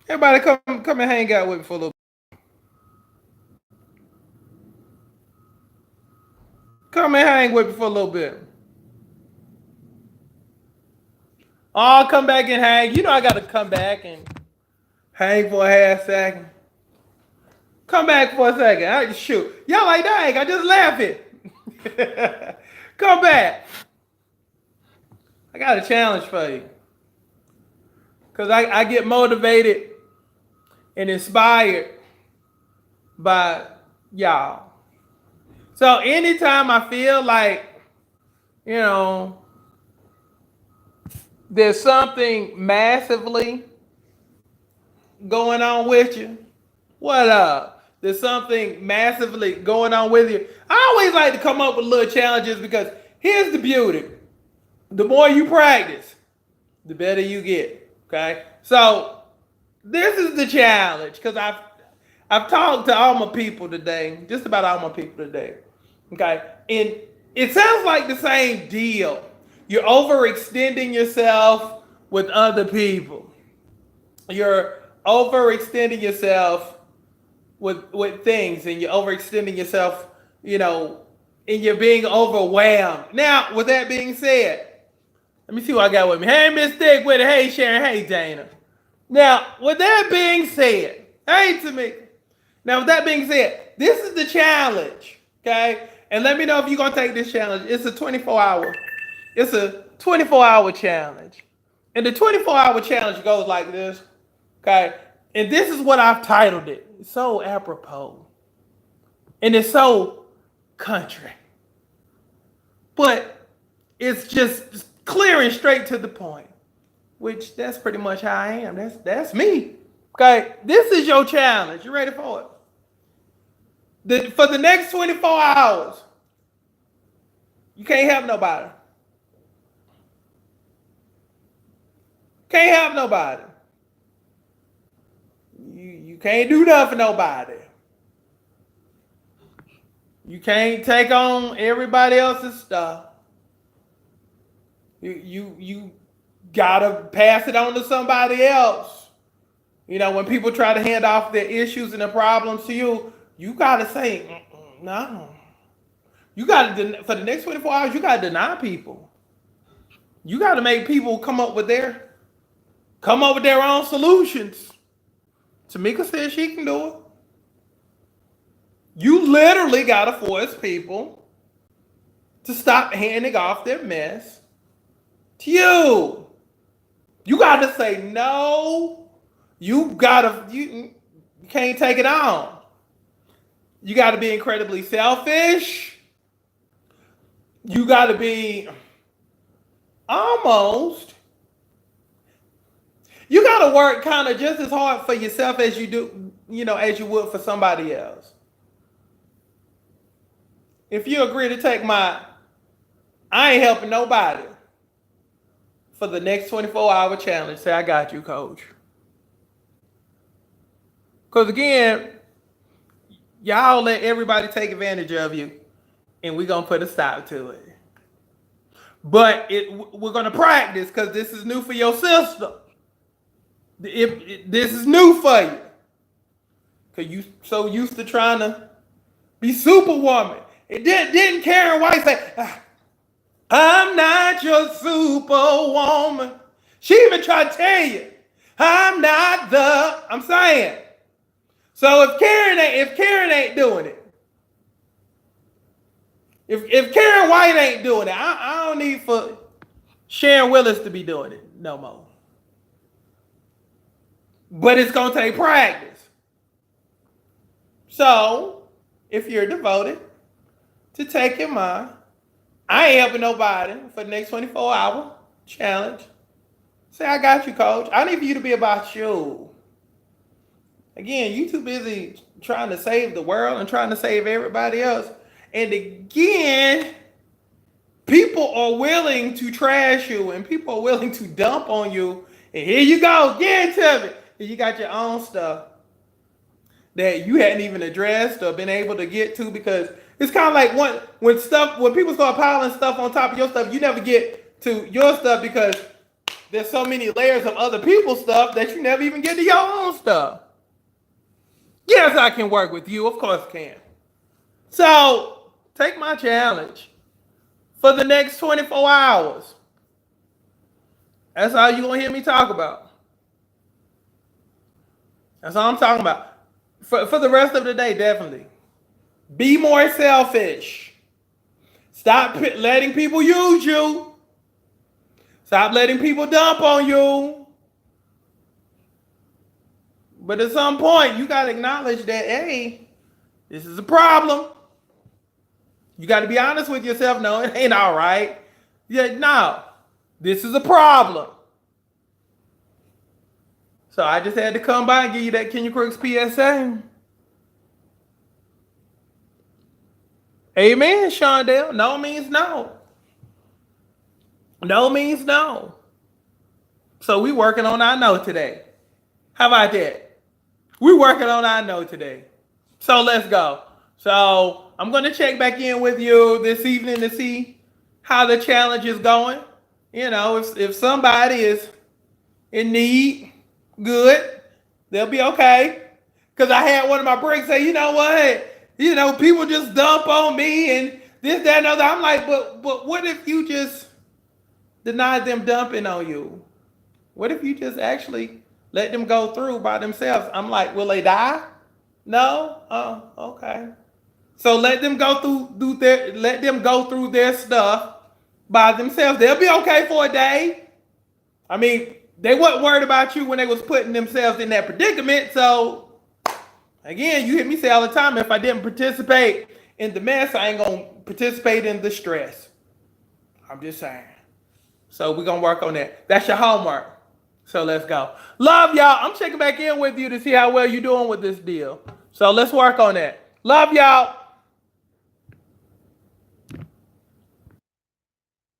Everybody come and hang out with me for a little. Come and hang with me for a little bit. I'll come back and hang. You know I gotta come back and hang for a half second. Come back for a second. I shoot. Y'all like dang, I just laughed it. Come back. I got a challenge for you. Cause I get motivated and inspired by y'all. So anytime I feel like, you know, there's something massively going on with you, what up? There's something massively going on with you. I always like to come up with little challenges because here's the beauty. The more you practice, the better you get. Okay? So this is the challenge because I've talked to all my people today, just about all my people today. Okay, and it sounds like the same deal. You're overextending yourself with other people. You're overextending yourself with things, and you're overextending yourself, you know, and you're being overwhelmed. Now, with that being said, let me see what I got with me. Hey, Miss Thick with it. Hey, Sharon. Hey, Dana. Now, with that being said, hey, Tamika. Now, with that being said, this is the challenge, okay? And let me know if you're gonna take this challenge. It's a 24-hour. It's a 24-hour challenge, and the 24-hour challenge goes like this, okay? And this is what I've titled it. It's so apropos, and it's so country, but it's just clear and straight to the point. Which that's pretty much how I am. That's me. Okay, this is your challenge. You ready for it? For the next 24 hours, you can't help nobody. Can't help nobody. You can't do nothing for nobody. You can't take on everybody else's stuff. You gotta pass it on to somebody else. You know, when people try to hand off their issues and their problems to you, you gotta say, no. You gotta, for the next 24 hours, you gotta deny people. You gotta make people come up with their own solutions. Tamika says she can do it. You literally gotta force people to stop handing off their mess to you. You gotta say no. You can't take it on. You gotta be incredibly selfish. You gotta be almost. You gotta work kind of just as hard for yourself as you do, as you would for somebody else. If you agree to take I ain't helping nobody for the next 24-hour challenge, say I got you, coach. Because again, y'all let everybody take advantage of you, and we're gonna put a stop to it. But we're gonna practice because this is new for your system. This is new for you. Because you so used to trying to be superwoman. It didn't Karen White say, I'm not your superwoman. She even tried to tell you, I'm saying. So if Karen ain't doing it, if Karen White ain't doing it, I don't need for Sharon Willis to be doing it no more. But it's gonna take practice. So if you're devoted to taking I ain't helping nobody for the next 24-hour challenge. Say, I got you, coach. I need for you to be about you. Again, you too busy trying to save the world and trying to save everybody else. And again, people are willing to trash you and people are willing to dump on you. And here you go, get into it. And you got your own stuff that you hadn't even addressed or been able to get to, because it's kind of like when people start piling stuff on top of your stuff, you never get to your stuff because there's so many layers of other people's stuff that you never even get to your own stuff. Yes, I can work with you. Of course I can. So take my challenge for the next 24 hours. That's all you're going to hear me talk about. That's all I'm talking about. For the rest of the day, definitely. Be more selfish. Stop letting people use you. Stop letting people dump on you. But at some point, you got to acknowledge that, hey, this is a problem. You got to be honest with yourself. No, it ain't all right. Yeah, no, this is a problem. So I just had to come by and give you that Kenya Crooks PSA. Amen, Shondell. No means no. No means no. So we working on our no today. How about that? We're working on our no today. So let's go. So I'm going to check back in with you this evening to see how the challenge is going. You know, if somebody is in need, good, they'll be okay. Because I had one of my breaks say, you know what? You know, people just dump on me and this, that, and other. I'm like, but what if you just deny them dumping on you? What if you just actually let them go through by themselves? I'm like, will they die? No? Oh, okay. So let them go through their stuff by themselves. They'll be okay for a day. I mean, they weren't worried about you when they was putting themselves in that predicament. So again, you hear me say all the time, if I didn't participate in the mess, I ain't gonna participate in the stress. I'm just saying. So we're gonna work on that. That's your homework. So let's go. Love y'all. I'm checking back in with you to see how well you're doing with this deal. So let's work on that. Love y'all.